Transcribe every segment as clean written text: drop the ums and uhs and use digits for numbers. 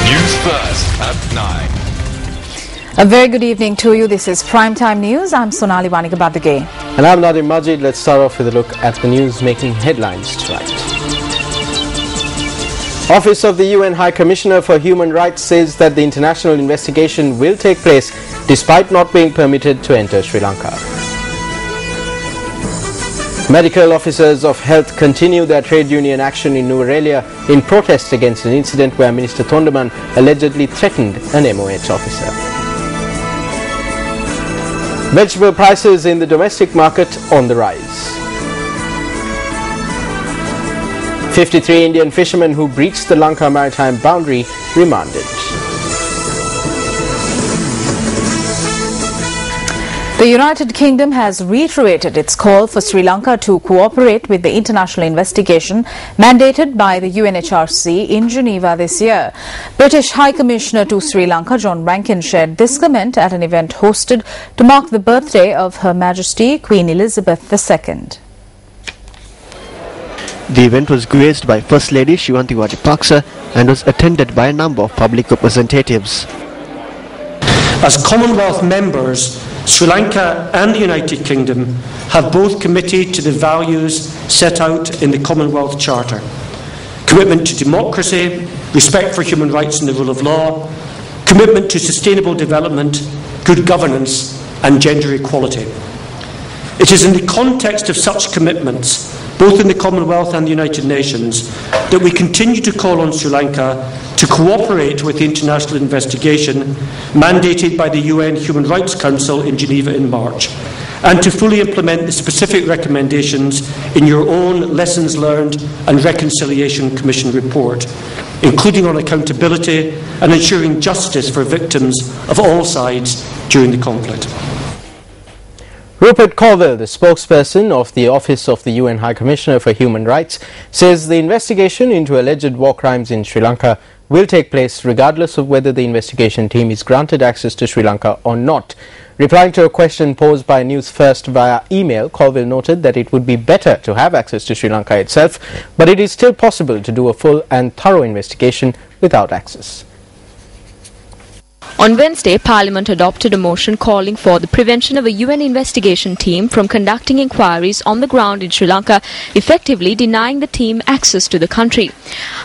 Newsfirst at 9. A very good evening to you. This is Primetime News. I'm Sonali Wanigabadage. And I'm Nadim Majid. Let's start off with a look at the news making headlines tonight. Office of the UN High Commissioner for Human Rights says that the international investigation will take place despite not being permitted to enter Sri Lanka. Medical officers of health continue their trade union action in Nuwara in protest against an incident where Minister Thondaman allegedly threatened an MOH officer. Vegetable prices in the domestic market on the rise. 53 Indian fishermen who breached the Lanka maritime boundary remanded. The United Kingdom has reiterated its call for Sri Lanka to cooperate with the international investigation mandated by the UNHRC in Geneva this year. British High Commissioner to Sri Lanka John Rankin shared this comment at an event hosted to mark the birthday of Her Majesty Queen Elizabeth II. The event was graced by First Lady Shivanti Rajapaksa and was attended by a number of public representatives. As Commonwealth members, Sri Lanka and the United Kingdom have both committed to the values set out in the Commonwealth Charter. Commitment to democracy, respect for human rights and the rule of law, commitment to sustainable development, good governance and gender equality. It is in the context of such commitments, both in the Commonwealth and the United Nations, that we continue to call on Sri Lanka to cooperate with the international investigation mandated by the UN Human Rights Council in Geneva in March, and to fully implement the specific recommendations in your own Lessons Learned and Reconciliation Commission report, including on accountability and ensuring justice for victims of all sides during the conflict. Rupert Colville, the spokesperson of the Office of the UN High Commissioner for Human Rights, says the investigation into alleged war crimes in Sri Lanka will take place regardless of whether the investigation team is granted access to Sri Lanka or not. Replying to a question posed by Newsfirst via email, Colville noted that it would be better to have access to Sri Lanka itself, but it is still possible to do a full and thorough investigation without access. On Wednesday, Parliament adopted a motion calling for the prevention of a UN investigation team from conducting inquiries on the ground in Sri Lanka, effectively denying the team access to the country.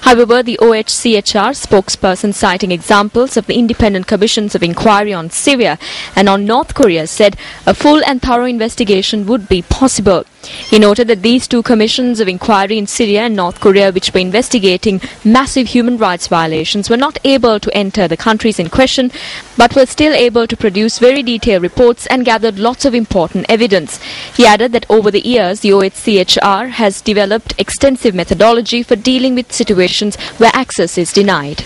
However, the OHCHR spokesperson, citing examples of the independent commissions of inquiry on Syria and on North Korea, said a full and thorough investigation would be possible. He noted that these two commissions of inquiry in Syria and North Korea, which were investigating massive human rights violations, were not able to enter the countries in question, but were still able to produce very detailed reports and gathered lots of important evidence. He added that over the years, the OHCHR has developed extensive methodology for dealing with situations where access is denied.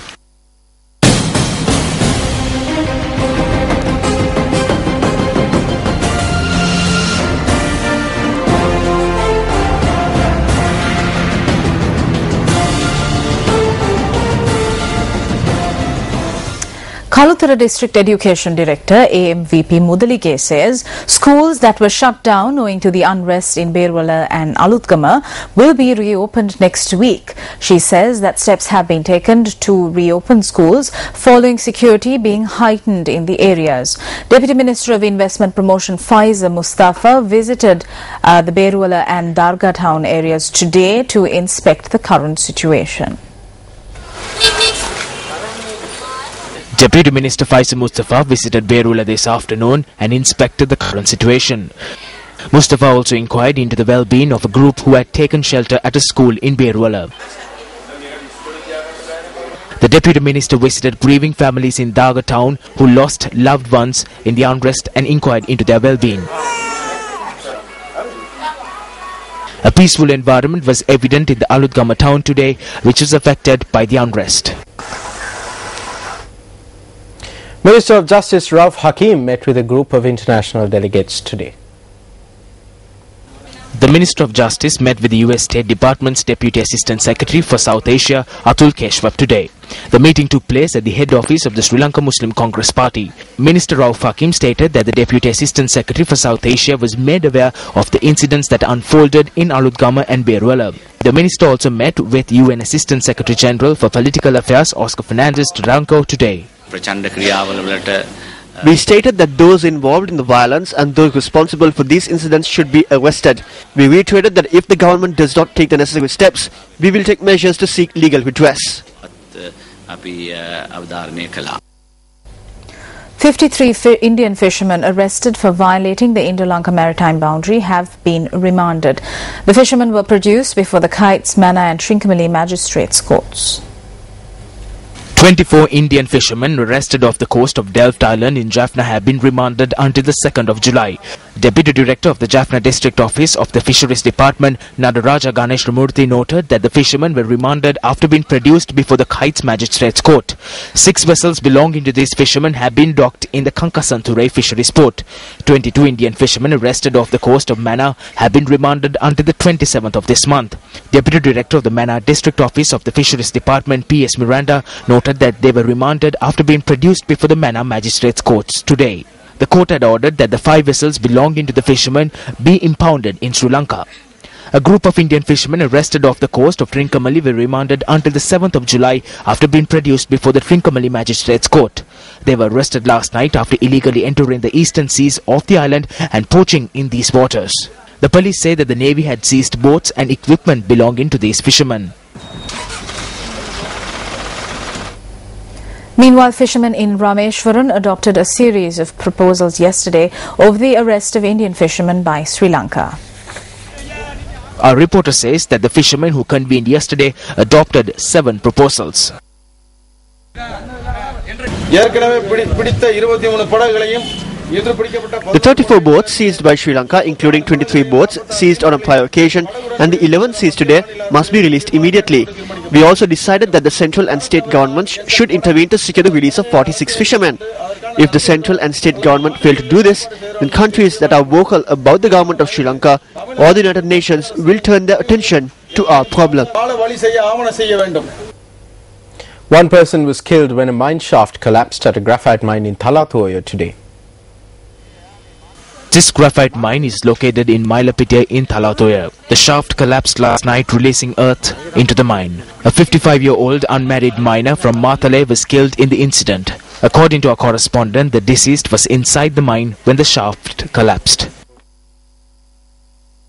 Kaluthara District Education Director AMVP Mudalige says schools that were shut down owing to the unrest in Berwala and Alutgama will be reopened next week. She says that steps have been taken to reopen schools following security being heightened in the areas. Deputy Minister of Investment Promotion Faiza Mustafa visited the Berwala and Darga town areas today to inspect the current situation. Deputy Minister Faiza Mustafa visited Berwala this afternoon and inspected the current situation. Mustafa also inquired into the well-being of a group who had taken shelter at a school in Berwala. The Deputy Minister visited grieving families in Darga town who lost loved ones in the unrest and inquired into their well-being. A peaceful environment was evident in the Alutgama town today, which was affected by the unrest. Minister of Justice Rauf Hakim met with a group of international delegates today. The Minister of Justice met with the US State Department's Deputy Assistant Secretary for South Asia, Atul Keshwap, today. The meeting took place at the head office of the Sri Lanka Muslim Congress Party. Minister Rauf Hakim stated that the Deputy Assistant Secretary for South Asia was made aware of the incidents that unfolded in Alutgama and Beruwala. The minister also met with UN Assistant Secretary General for Political Affairs, Oscar Fernandez Taranko, today. We stated that those involved in the violence and those responsible for these incidents should be arrested. We reiterated that if the government does not take the necessary steps, we will take measures to seek legal redress. 53 Indian fishermen arrested for violating the Indo-Lanka maritime boundary have been remanded. The fishermen were produced before the Kites, Mana and Trincomalee magistrates' courts. 24 Indian fishermen arrested off the coast of Delft Island in Jaffna have been remanded until the 2nd of July. Deputy Director of the Jaffna District Office of the Fisheries Department, Nadaraja Ganesh Ramurthy, noted that the fishermen were remanded after being produced before the Kites Magistrates Court. 6 vessels belonging to these fishermen have been docked in the Kankasanture Fisheries Port. 22 Indian fishermen arrested off the coast of Mana have been remanded until the 27th of this month. Deputy Director of the Mana District Office of the Fisheries Department, P.S. Miranda, noted that they were remanded after being produced before the Mana Magistrates Courts today. The court had ordered that the 5 vessels belonging to the fishermen be impounded in Sri Lanka. A group of Indian fishermen arrested off the coast of Trincomalee were remanded until the 7th of July after being produced before the Trincomalee Magistrates Court. They were arrested last night after illegally entering the eastern seas of the island and poaching in these waters. The police say that the Navy had seized boats and equipment belonging to these fishermen. Meanwhile, fishermen in Rameshwaram adopted a series of proposals yesterday over the arrest of Indian fishermen by Sri Lanka. Our reporter says that the fishermen who convened yesterday adopted 7 proposals. The 34 boats seized by Sri Lanka, including 23 boats seized on a prior occasion, and the 11 seized today, must be released immediately. We also decided that the central and state governments should intervene to secure the release of 46 fishermen. If the central and state government fail to do this, then countries that are vocal about the government of Sri Lanka or the United Nations will turn their attention to our problem. One person was killed when a mine shaft collapsed at a graphite mine in Thalatoya today. This graphite mine is located in Mailapitiya in Thalatoya. The shaft collapsed last night, releasing earth into the mine. A 55-year-old unmarried miner from Matale was killed in the incident. According to our correspondent, the deceased was inside the mine when the shaft collapsed.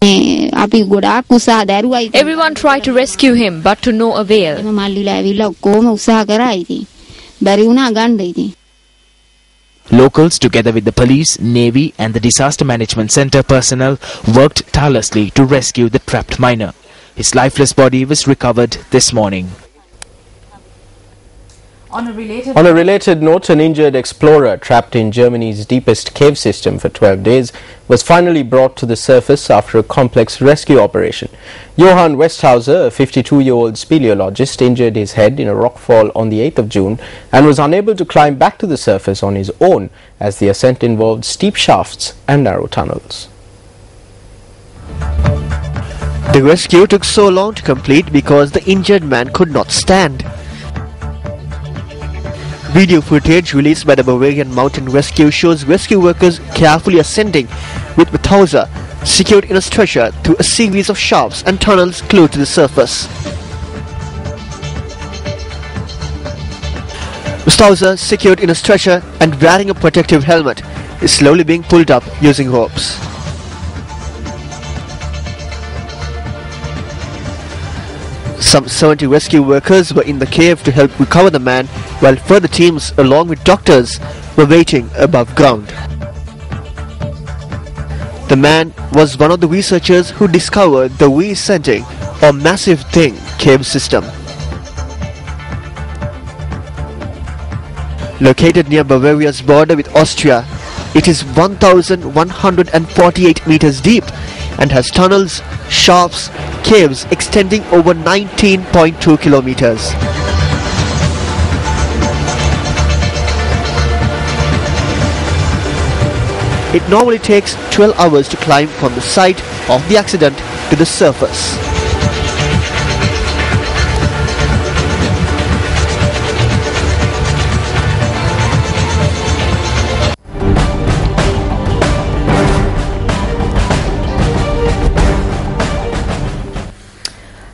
Everyone tried to rescue him, but to no avail. Locals, together with the police, Navy and the Disaster Management Center personnel, worked tirelessly to rescue the trapped miner. His lifeless body was recovered this morning. On a related note, an injured explorer trapped in Germany's deepest cave system for 12 days was finally brought to the surface after a complex rescue operation. Johann Westhauser, a 52-year-old speleologist, injured his head in a rockfall on the 8th of June and was unable to climb back to the surface on his own as the ascent involved steep shafts and narrow tunnels. The rescue took so long to complete because the injured man could not stand. Video footage released by the Bavarian Mountain Rescue shows rescue workers carefully ascending with Westhauser secured in a stretcher through a series of shafts and tunnels close to the surface. Westhauser, secured in a stretcher and wearing a protective helmet, is slowly being pulled up using ropes. Some 70 rescue workers were in the cave to help recover the man, while further teams, along with doctors, were waiting above ground. The man was one of the researchers who discovered the reascending or massive thing cave system. Located near Bavaria's border with Austria, it is 1,148 meters deep and has tunnels, shafts, caves extending over 19.2 kilometers. It normally takes 12 hours to climb from the site of the accident to the surface.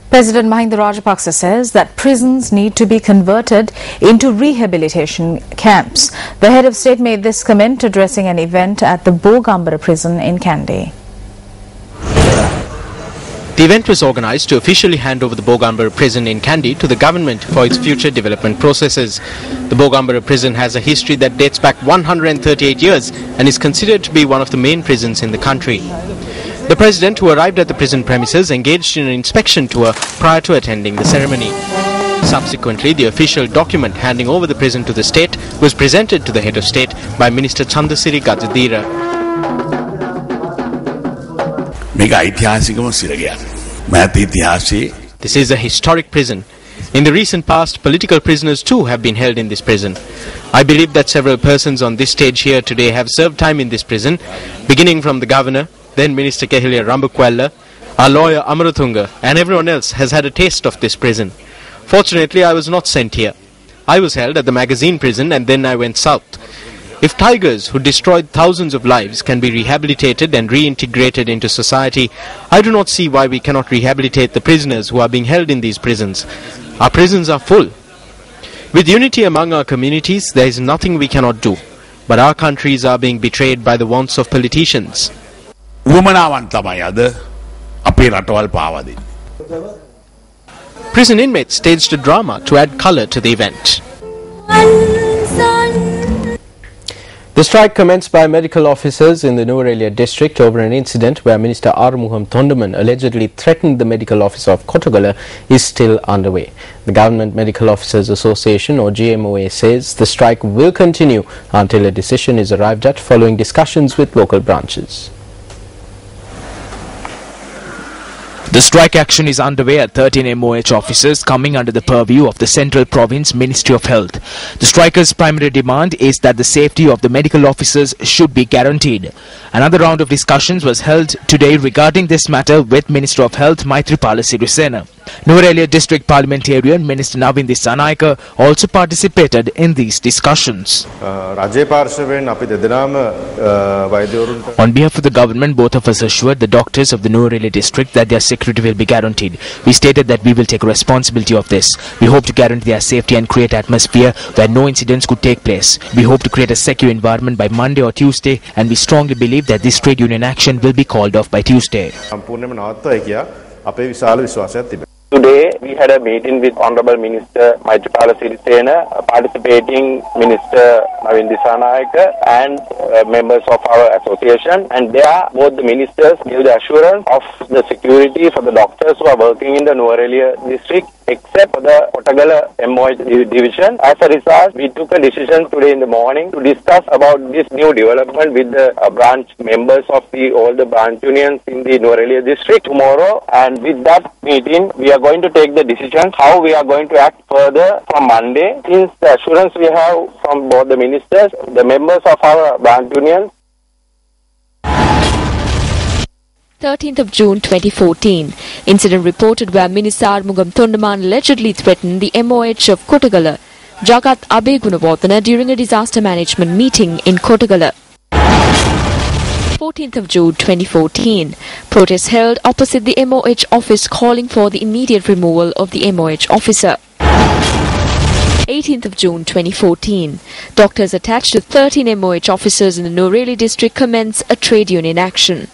President Mahinda Rajapaksa says that prisons need to be converted into rehabilitation camps. The head of state made this comment addressing an event at the Bogambara prison in Kandy. The event was organised to officially hand over the Bogambara prison in Kandy to the government for its future development processes. The Bogambara prison has a history that dates back 138 years and is considered to be one of the main prisons in the country. The president, who arrived at the prison premises, engaged in an inspection tour prior to attending the ceremony. Subsequently, the official document handing over the prison to the state was presented to the head of state by Minister Chandasiri Gajadira. This is a historic prison. In the recent past, political prisoners too have been held in this prison. I believe that several persons on this stage here today have served time in this prison, beginning from the governor, then Minister Kehilia Rambukwella, our lawyer Amarathunga, and everyone else has had a taste of this prison. Fortunately, I was not sent here. I was held at the magazine prison and then I went south. If tigers who destroyed thousands of lives can be rehabilitated and reintegrated into society, I do not see why we cannot rehabilitate the prisoners who are being held in these prisons. Our prisons are full. With unity among our communities, there is nothing we cannot do. But our countries are being betrayed by the wants of politicians. Prison inmates staged a drama to add colour to the event. The strike commenced by medical officers in the Nuwara district over an incident where Minister Arumugham Thondaman allegedly threatened the medical officer of Kottagala is still underway. The Government Medical Officers Association, or GMOA, says the strike will continue until a decision is arrived at following discussions with local branches. The strike action is underway at 13 MOH offices coming under the purview of the Central Province Ministry of Health. The strikers' primary demand is that the safety of the medical officers should be guaranteed. Another round of discussions was held today regarding this matter with Minister of Health Maithripala Sirisena. Nuwara District Parliamentarian Minister Navin Disanayake also participated in these discussions. On behalf of the government, both of us assured the doctors of the Nuwara district that their security will be guaranteed. We stated that we will take responsibility of this. We hope to guarantee their safety and create an atmosphere where no incidents could take place. We hope to create a secure environment by Monday or Tuesday, and we strongly believe that this trade union action will be called off by Tuesday. Today, we had a meeting with Honorable Minister Maithripala Sirisena, participating Minister Navin Disanayake and members of our association. And there, both the ministers gave the assurance of the security for the doctors who are working in the Nuwara district, except for the Kottagala MOH division. As a result, we took a decision today in the morning to discuss about this new development with the branch members of all the branch unions in the Nuwara district tomorrow. And with that meeting, we are going to take the decision how we are going to act further from Monday, since the assurance we have from both the ministers, the members of our branch union. 13th of June 2014. Incident reported where Minister Arumugham Thondaman allegedly threatened the MOH of Kottagala, Jagat Abegunawardena, during a disaster management meeting in Kottagala. 14th of June 2014. Protests held opposite the MOH office calling for the immediate removal of the MOH officer. 18th of June 2014. Doctors attached to 13 MOH officers in the Nuwara district commence a trade union action.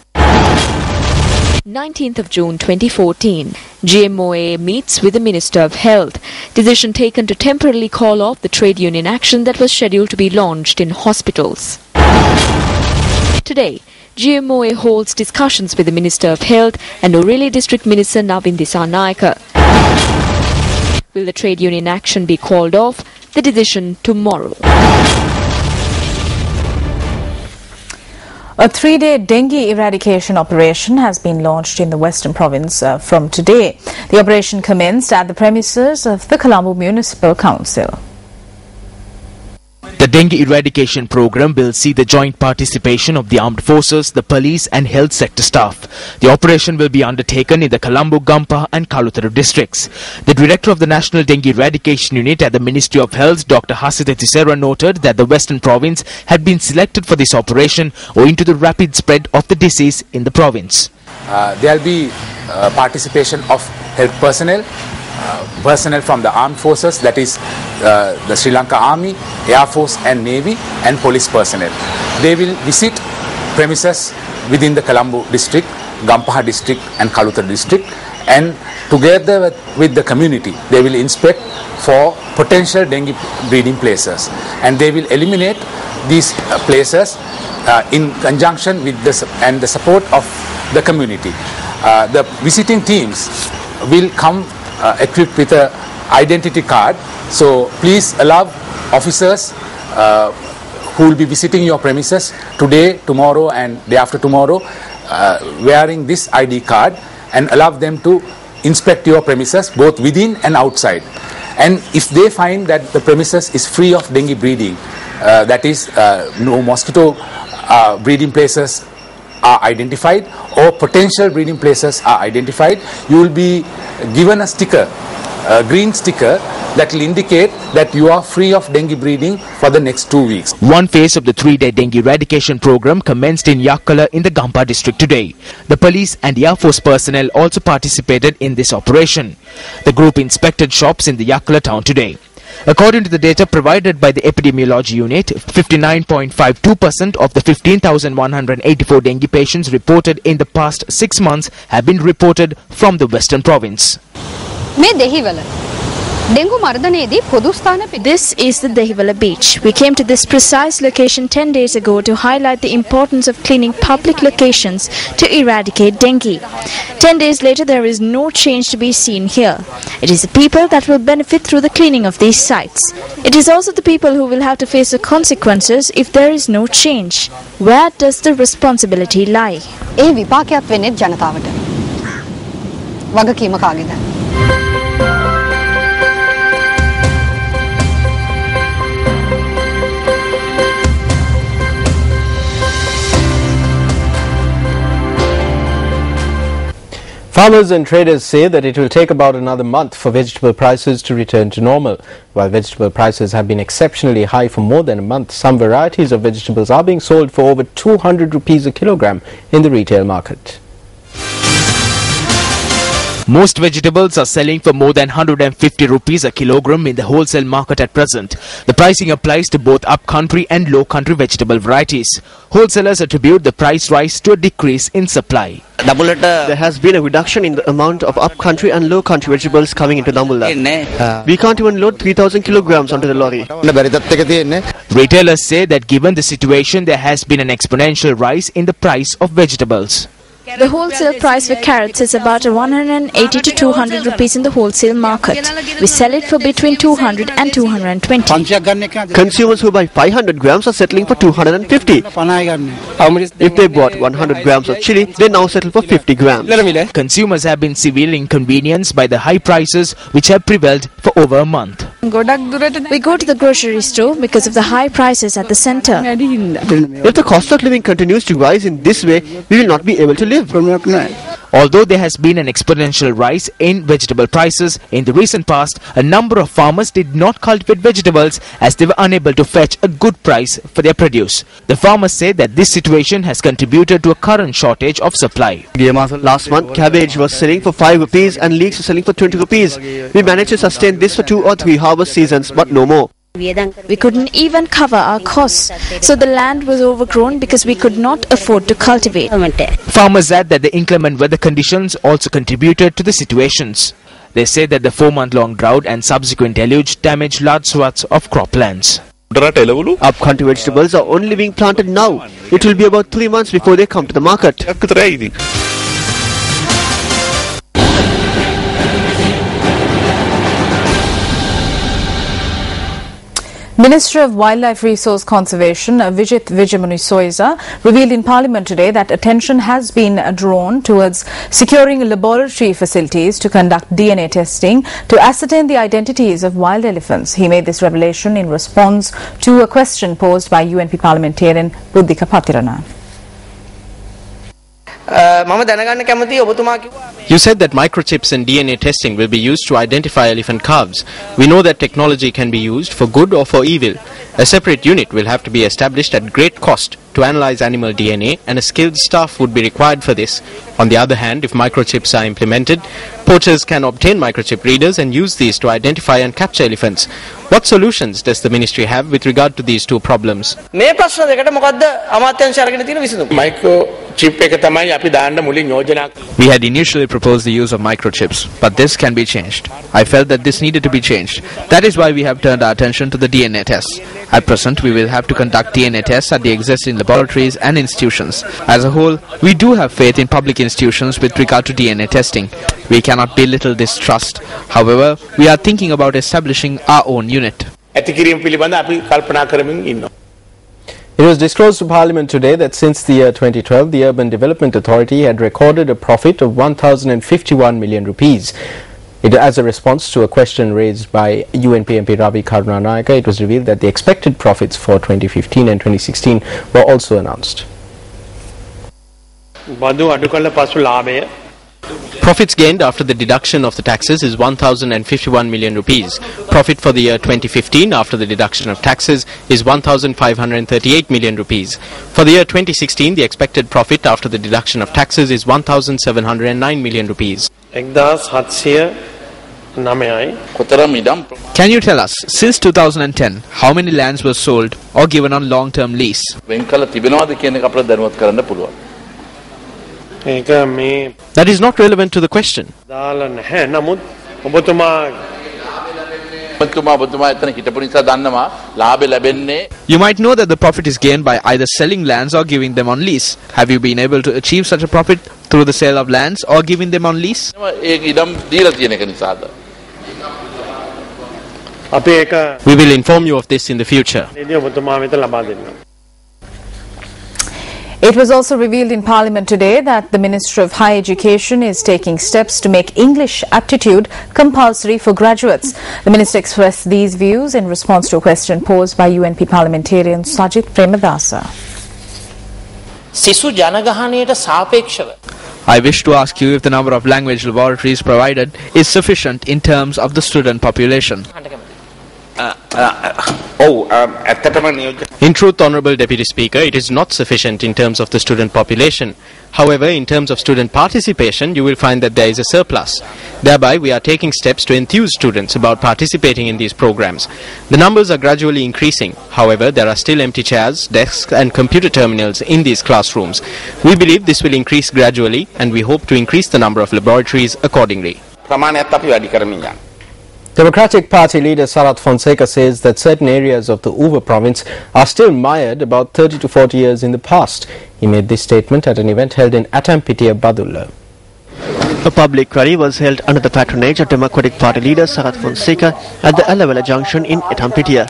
19th of June 2014. GMOA meets with the Minister of Health. Decision taken to temporarily call off the trade union action that was scheduled to be launched in hospitals. Today, GMOA holds discussions with the Minister of Health and Nuwara District Minister Navin Disanayake. Will the trade union action be called off? The decision tomorrow. A 3-day dengue eradication operation has been launched in the Western Province from today. The operation commenced at the premises of the Colombo Municipal Council. The dengue eradication program will see the joint participation of the armed forces, the police and health sector staff. The operation will be undertaken in the Colombo, Gampa and Kalutara districts. The director of the National Dengue Eradication Unit at the Ministry of Health, Dr. Hasita Tisera, noted that the Western Province had been selected for this operation owing to the rapid spread of the disease in the province. There will be participation of health personnel, personnel from the armed forces, that is the Sri Lanka Army, Air Force and Navy, and police personnel. They will visit premises within the Colombo district, Gampaha district and Kalutara district, and together with the community they will inspect for potential dengue breeding places, and they will eliminate these places in conjunction with the support of the community. The visiting teams will come equipped with an identity card, so please allow officers who will be visiting your premises today, tomorrow and day after tomorrow wearing this ID card, and allow them to inspect your premises both within and outside. And if they find that the premises is free of dengue breeding, that is no mosquito breeding places are identified or potential breeding places are identified, you will be given a sticker, a green sticker, that will indicate that you are free of dengue breeding for the next 2 weeks. One phase of the 3-day dengue eradication program commenced in Yakkala in the Gampa district today. The police and Air Force personnel also participated in this operation. The group inspected shops in the Yakkala town today. According to the data provided by the Epidemiology Unit, 59.52% of the 15,184 dengue patients reported in the past 6 months have been reported from the Western Province. This is the Dehiwala beach. We came to this precise location 10 days ago to highlight the importance of cleaning public locations to eradicate dengue. 10 days later, there is no change to be seen here. It is the people that will benefit through the cleaning of these sites. It is also the people who will have to face the consequences if there is no change. Where does the responsibility lie? Farmers and traders say that it will take about another month for vegetable prices to return to normal. While vegetable prices have been exceptionally high for more than a month, some varieties of vegetables are being sold for over 200 rupees a kilogram in the retail market. Most vegetables are selling for more than 150 rupees a kilogram in the wholesale market at present. The pricing applies to both up-country and low-country vegetable varieties. Wholesalers attribute the price rise to a decrease in supply. There has been a reduction in the amount of up-country and low-country vegetables coming into Dambulla. We can't even load 3,000 kilograms onto the lorry. Retailers say that given the situation, there has been an exponential rise in the price of vegetables. The wholesale price for carrots is about 180 to 200 rupees in the wholesale market. We sell it for between 200 and 220. Consumers who buy 500 grams are settling for 250. If they bought 100 grams of chili, they now settle for 50 grams. Consumers have been severely inconvenienced by the high prices which have prevailed for over a month. We go to the grocery store because of the high prices at the center. If the cost of living continues to rise in this way, we will not be able to live. Although there has been an exponential rise in vegetable prices in the recent past, a number of farmers did not cultivate vegetables as they were unable to fetch a good price for their produce. The farmers say that this situation has contributed to a current shortage of supply. Last month, cabbage was selling for 5 rupees and leeks were selling for 20 rupees. We managed to sustain this for 2 or 3 harvest seasons, but no more. We couldn't even cover our costs, so the land was overgrown because we could not afford to cultivate. Farmers add that the inclement weather conditions also contributed to the situations. They say that the 4-month-long drought and subsequent deluge damaged large swaths of croplands. Up-country vegetables are only being planted now. It will be about 3 months before they come to the market. Minister of Wildlife Resource Conservation Vijit Vijayamunisoiza revealed in Parliament today that attention has been drawn towards securing laboratory facilities to conduct DNA testing to ascertain the identities of wild elephants. He made this revelation in response to a question posed by UNP parliamentarian Buddhika Patirana. You said that microchips and DNA testing will be used to identify elephant calves. We know that technology can be used for good or for evil. A separate unit will have to be established at great cost to analyze animal DNA, and a skilled staff would be required for this. On the other hand, if microchips are implemented, poachers can obtain microchip readers and use these to identify and capture elephants. What solutions does the ministry have with regard to these two problems? We had initially proposed the use of microchips, but this can be changed. I felt that this needed to be changed. That is why we have turned our attention to the DNA tests. At present, we will have to conduct DNA tests at the existing laboratories and institutions. As a whole, we do have faith in public institutions with regard to DNA testing. We cannot belittle this trust. However, we are thinking about establishing our own unit. It was disclosed to Parliament today that since the year 2012, the Urban Development Authority had recorded a profit of 1,051 million rupees. As a response to a question raised by UNP MP Ravi Karunanayake, it was revealed that the expected profits for 2015 and 2016 were also announced. Profits gained after the deduction of the taxes is 1,051 million rupees. Profit for the year 2015 after the deduction of taxes is 1,538 million rupees. For the year 2016, the expected profit after the deduction of taxes is 1,709 million rupees. Can you tell us, since 2010, how many lands were sold or given on long-term lease? That is not relevant to the question. You might know that the profit is gained by either selling lands or giving them on lease. Have you been able to achieve such a profit through the sale of lands or giving them on lease? We will inform you of this in the future. It was also revealed in Parliament today that the Minister of Higher Education is taking steps to make English aptitude compulsory for graduates. The Minister expressed these views in response to a question posed by UNP parliamentarian Sajith Premadasa. I wish to ask you if the number of language laboratories provided is sufficient in terms of the student population. In truth, Honourable Deputy Speaker, it is not sufficient in terms of the student population. However, in terms of student participation, you will find that there is a surplus. Thereby, we are taking steps to enthuse students about participating in these programs. The numbers are gradually increasing. However, there are still empty chairs, desks and computer terminals in these classrooms. We believe this will increase gradually, and we hope to increase the number of laboratories accordingly. Democratic Party leader Sarath Fonseca says that certain areas of the Uva province are still mired about 30 to 40 years in the past. He made this statement at an event held in Atampitiya, Badulla. A public rally was held under the patronage of Democratic Party leader Sarath Fonseca at the Alawala junction in Atampitiya.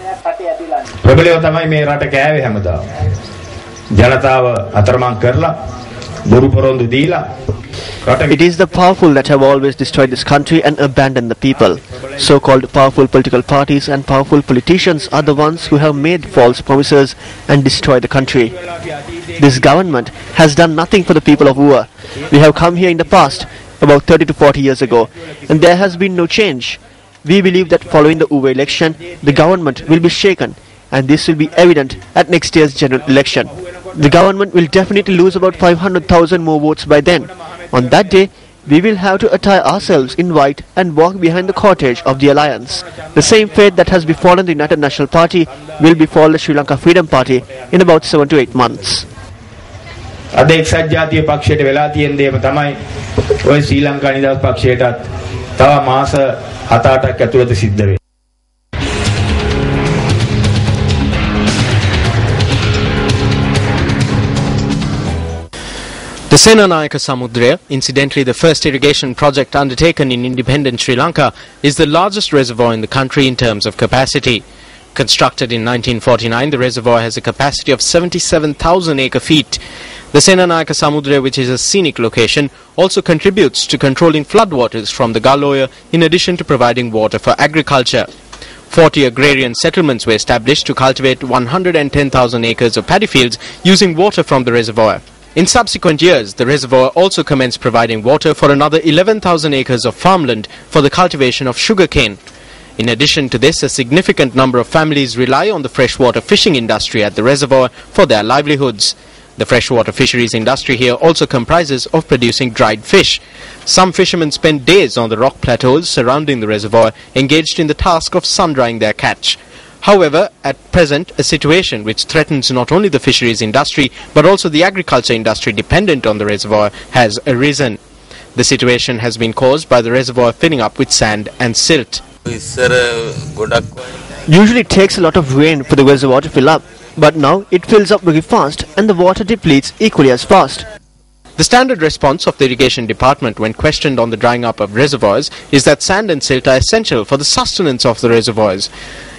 It is the powerful that have always destroyed this country and abandoned the people. So-called powerful political parties and powerful politicians are the ones who have made false promises and destroyed the country. This government has done nothing for the people of Uva. We have come here in the past, about 30 to 40 years ago, and there has been no change. We believe that following the Uva election, the government will be shaken, and this will be evident at next year's general election. The government will definitely lose about 500,000 more votes by then. On that day, we will have to attire ourselves in white and walk behind the cortege of the alliance. The same fate that has befallen the United National Party will befall the Sri Lanka Freedom Party in about 7 to 8 months. The Senanayaka Samudra, incidentally the first irrigation project undertaken in independent Sri Lanka, is the largest reservoir in the country in terms of capacity. Constructed in 1949, the reservoir has a capacity of 77,000 acre-feet. The Senanayaka Samudra, which is a scenic location, also contributes to controlling floodwaters from the Galoya in addition to providing water for agriculture. 40 agrarian settlements were established to cultivate 110,000 acres of paddy fields using water from the reservoir. In subsequent years, the reservoir also commenced providing water for another 11,000 acres of farmland for the cultivation of sugarcane. In addition to this, a significant number of families rely on the freshwater fishing industry at the reservoir for their livelihoods. The freshwater fisheries industry here also comprises of producing dried fish. Some fishermen spend days on the rock plateaus surrounding the reservoir, engaged in the task of sun-drying their catch. However, at present, a situation which threatens not only the fisheries industry but also the agriculture industry dependent on the reservoir has arisen. The situation has been caused by the reservoir filling up with sand and silt. Usually it takes a lot of rain for the reservoir to fill up, but now it fills up very fast and the water depletes equally as fast. The standard response of the irrigation department when questioned on the drying up of reservoirs is that sand and silt are essential for the sustenance of the reservoirs.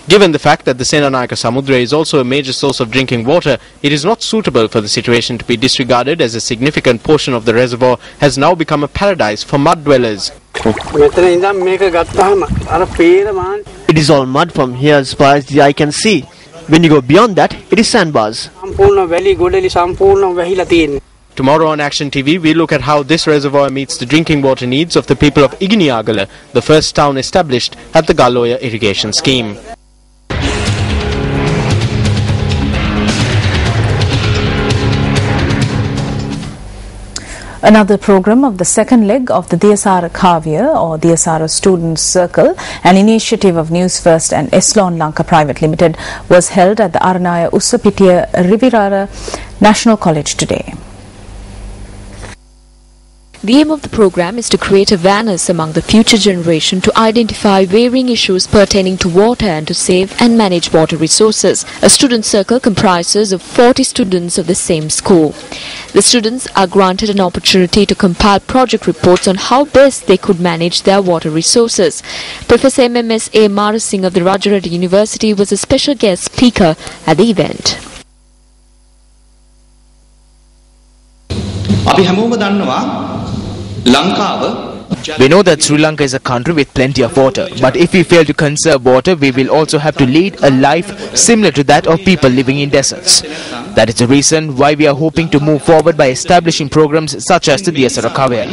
Given the fact that the Senanayaka Samudra is also a major source of drinking water, it is not suitable for the situation to be disregarded, as a significant portion of the reservoir has now become a paradise for mud dwellers. It is all mud from here as far as the eye can see. When you go beyond that, it is sandbars. Tomorrow on Action TV, we look at how this reservoir meets the drinking water needs of the people of Iginiagala, the first town established at the Galoya irrigation scheme. Another program of the second leg of the Diyasara Kavya or Diyasara Students Circle, an initiative of Newsfirst and Eslon Lanka Private Limited, was held at the Aranaya Ussapitiya Rivirara National College today. The aim of the program is to create awareness among the future generation to identify varying issues pertaining to water and to save and manage water resources. A student circle comprises of 40 students of the same school. The students are granted an opportunity to compile project reports on how best they could manage their water resources. Professor MMS A. Marasinghe of the Rajarata University was a special guest speaker at the event. We know that Sri Lanka is a country with plenty of water, but if we fail to conserve water, we will also have to lead a life similar to that of people living in deserts. That is the reason why we are hoping to move forward by establishing programs such as the Diyasara Kavya.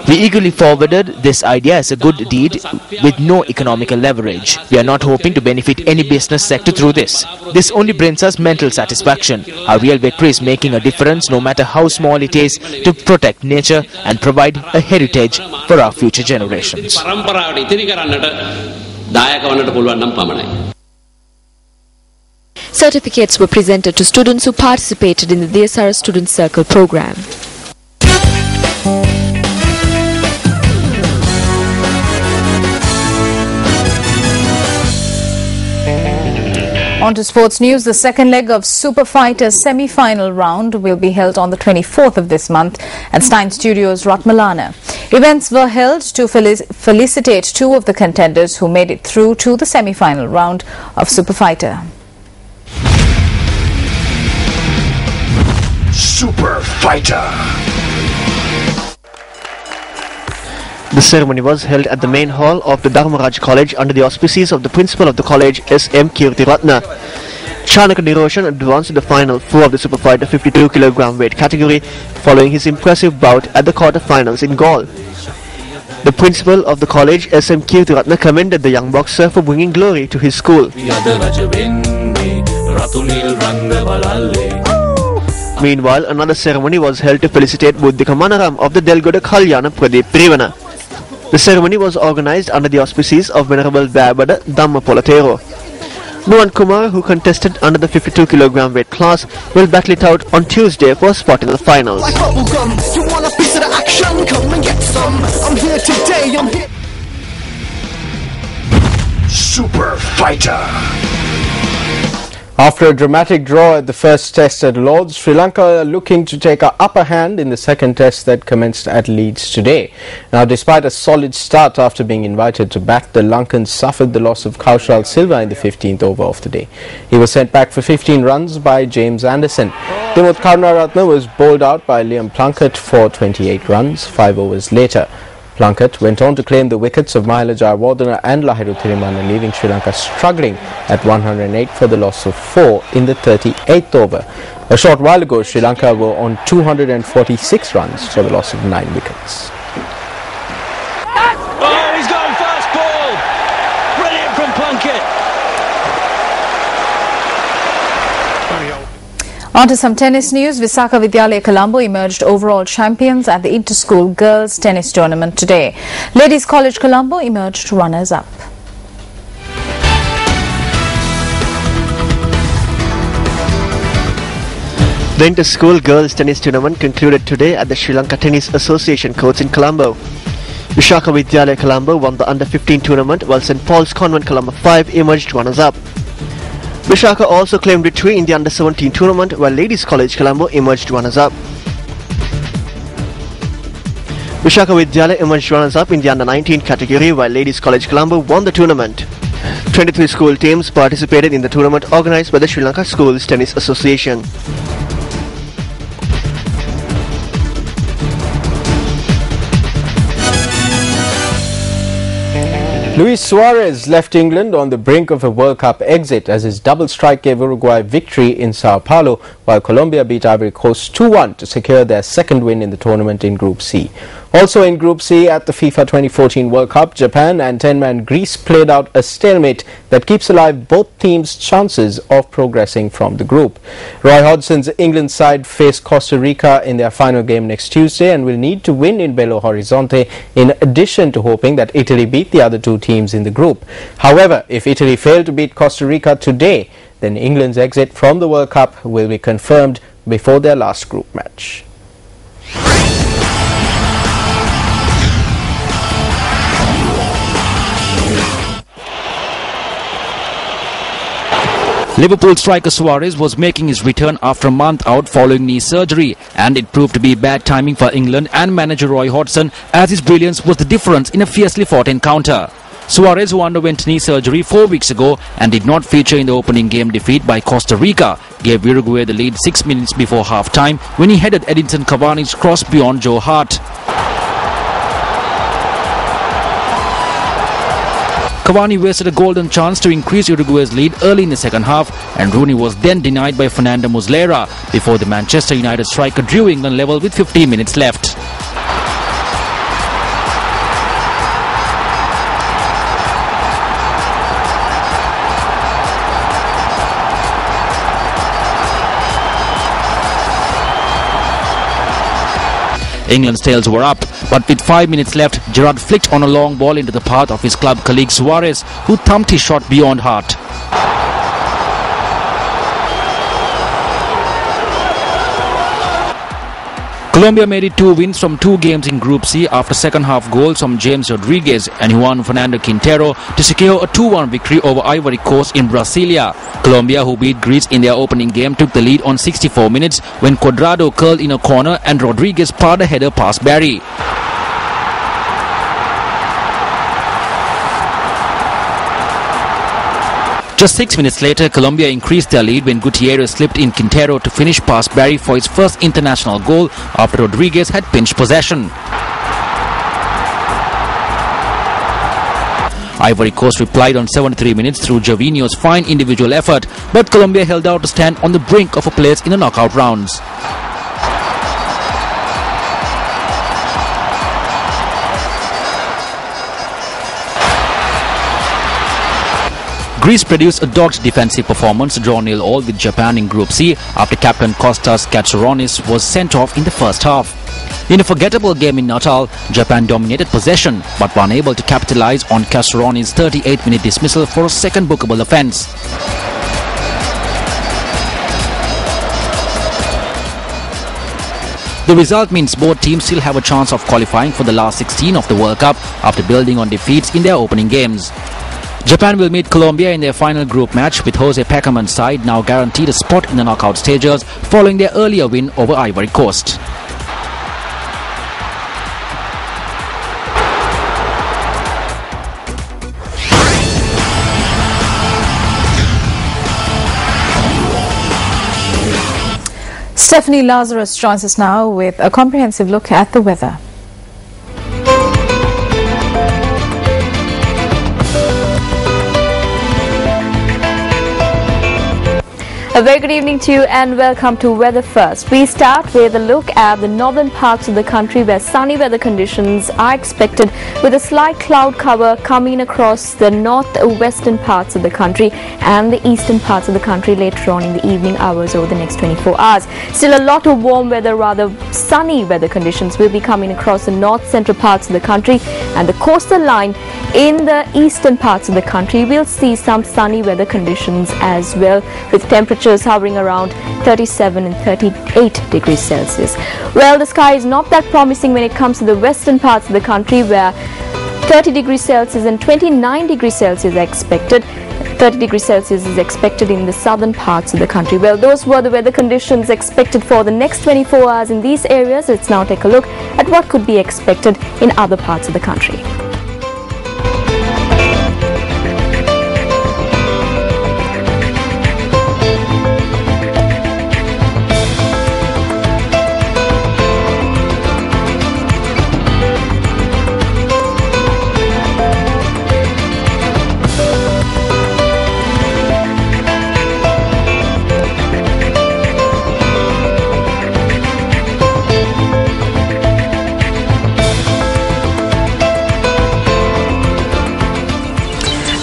We eagerly forwarded this idea as a good deed with no economical leverage. We are not hoping to benefit any business sector through this. This only brings us mental satisfaction. Our real victory is making a difference, no matter how small it is, to protect nature and provide a heritage for our future generations. Certificates were presented to students who participated in the Diyasara Student Circle program. On to sports news. The second leg of Super Fighter's semi-final round will be held on the 24th of this month at Stein Studios, Ratmalana. Events were held to felicitate two of the contenders who made it through to the semi-final round of Super Fighter. Super Fighter. The ceremony was held at the main hall of the Dharmaraj College under the auspices of the principal of the college, S.M. Kirtiratna. Chanaka Niroshan advanced to the final four of the Super Fighter 52 kg weight category following his impressive bout at the quarter-finals in Galle. The principal of the college, S.M. Kirtiratna, commended the young boxer for bringing glory to his school. Meanwhile, another ceremony was held to felicitate Buddhika Manaram of the Delgoda Kalyana Pradeep Privana. The ceremony was organized under the auspices of Venerable Vabada Dhamma Polatero. Nuwan Kumar, who contested under the 52 kg weight class, will battle it out on Tuesday for a spot in the finals. Super Fighter. After a dramatic draw at the first test at Lord's, Sri Lanka are looking to take an upper hand in the second test that commenced at Leeds today. Now, despite a solid start after being invited to bat, the Lankans suffered the loss of Kaushal Silva in the 15th over of the day. He was sent back for 15 runs by James Anderson. Dimuth Karunaratne was bowled out by Liam Plunkett for 28 runs 5 overs later. Plunkett went on to claim the wickets of Mahela Jayawardena and Lahiru Thirimanne, leaving Sri Lanka struggling at 108 for the loss of 4 in the 38th over. A short while ago, Sri Lanka were on 246 runs for the loss of 9 wickets. Oh, he's gone fast ball! Brilliant from Plunkett! On to some tennis news. Visakha Vidyalaya Colombo emerged overall champions at the Inter-School Girls Tennis Tournament today. Ladies College Colombo emerged runners-up. The Inter-School Girls Tennis Tournament concluded today at the Sri Lanka Tennis Association courts in Colombo. Visakha Vidyalaya Colombo won the Under-15 tournament, while St. Paul's Convent Colombo 5 emerged runners-up. Visakha also claimed victory in the Under-17 tournament, while Ladies College Colombo emerged runners-up. Visakha Vidyalaya emerged runners-up in the Under-19 category, while Ladies College Colombo won the tournament. 23 school teams participated in the tournament organized by the Sri Lanka Schools Tennis Association. Luis Suarez left England on the brink of a World Cup exit as his double strike gave Uruguay victory in Sao Paulo, while Colombia beat Ivory Coast 2-1 to secure their second win in the tournament in Group C. Also in Group C at the FIFA 2014 World Cup, Japan and 10-man Greece played out a stalemate that keeps alive both teams' chances of progressing from the group. Roy Hodgson's England side face Costa Rica in their final game next Tuesday and will need to win in Belo Horizonte in addition to hoping that Italy beat the other two teams in the group. However, if Italy fail to beat Costa Rica today, then England's exit from the World Cup will be confirmed before their last group match. Liverpool striker Suarez was making his return after a month out following knee surgery, and it proved to be bad timing for England and manager Roy Hodgson, as his brilliance was the difference in a fiercely fought encounter. Suarez, who underwent knee surgery 4 weeks ago and did not feature in the opening game defeat by Costa Rica, gave Uruguay the lead 6 minutes before half-time when he headed Edinson Cavani's cross beyond Joe Hart. Cavani wasted a golden chance to increase Uruguay's lead early in the second half, and Rooney was then denied by Fernando Muslera before the Manchester United striker drew England level with 15 minutes left. England's tails were up, but with 5 minutes left, Gerrard flicked on a long ball into the path of his club colleague Suarez, who thumped his shot beyond Hart. Colombia made it 2 wins from 2 games in Group C after second half goals from James Rodriguez and Juan Fernando Quintero to secure a 2-1 victory over Ivory Coast in Brasilia. Colombia, who beat Greece in their opening game, took the lead on 64 minutes when Cuadrado curled in a corner and Rodriguez parred a header past Barry. Just 6 minutes later, Colombia increased their lead when Gutierrez slipped in Quintero to finish past Barry for his first international goal after Rodriguez had pinched possession. Ivory Coast replied on 73 minutes through Gervinho's fine individual effort, but Colombia held out to stand on the brink of a place in the knockout rounds. Greece produced a dogged defensive performance to draw 0-0 with Japan in Group C after captain Kostas Katsaronis was sent off in the first half. In a forgettable game in Natal, Japan dominated possession but were unable to capitalize on Katsaronis' 38-minute dismissal for a second bookable offence. The result means both teams still have a chance of qualifying for the last 16 of the World Cup after building on defeats in their opening games. Japan will meet Colombia in their final group match, with Jose Peckerman's side now guaranteed a spot in the knockout stages following their earlier win over Ivory Coast. Stephanie Lazarus joins us now with a comprehensive look at the weather. A very good evening to you and welcome to Weather First. We start with a look at the northern parts of the country where sunny weather conditions are expected, with a slight cloud cover coming across the northwestern parts of the country and the eastern parts of the country later on in the evening hours over the next 24 hours. Still a lot of warm weather, rather sunny weather conditions will be coming across the north central parts of the country, and the coastal line in the eastern parts of the country will see some sunny weather conditions as well, with temperatures hovering around 37 and 38 degrees Celsius. Well, the sky is not that promising when it comes to the western parts of the country, where 30 degrees Celsius and 29 degrees Celsius are expected. 30 degrees Celsius is expected in the southern parts of the country. Well, those were the weather conditions expected for the next 24 hours in these areas. Let's now take a look at what could be expected in other parts of the country.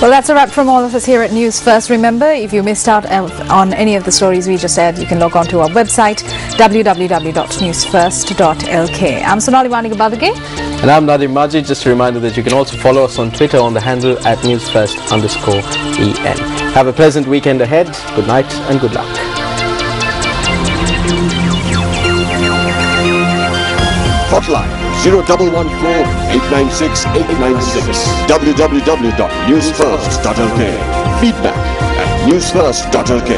Well, that's a wrap from all of us here at News First. Remember, if you missed out on any of the stories we just said, you can log on to our website, www.newsfirst.lk. I'm Sonali Vanigabadage. And I'm Nadim Majid. Just a reminder that you can also follow us on Twitter on the handle at newsfirst_EN. Have a pleasant weekend ahead. Good night and good luck. Hotline 0114-896-896. www.newsfirst.lk. Feedback at newsfirst.lk.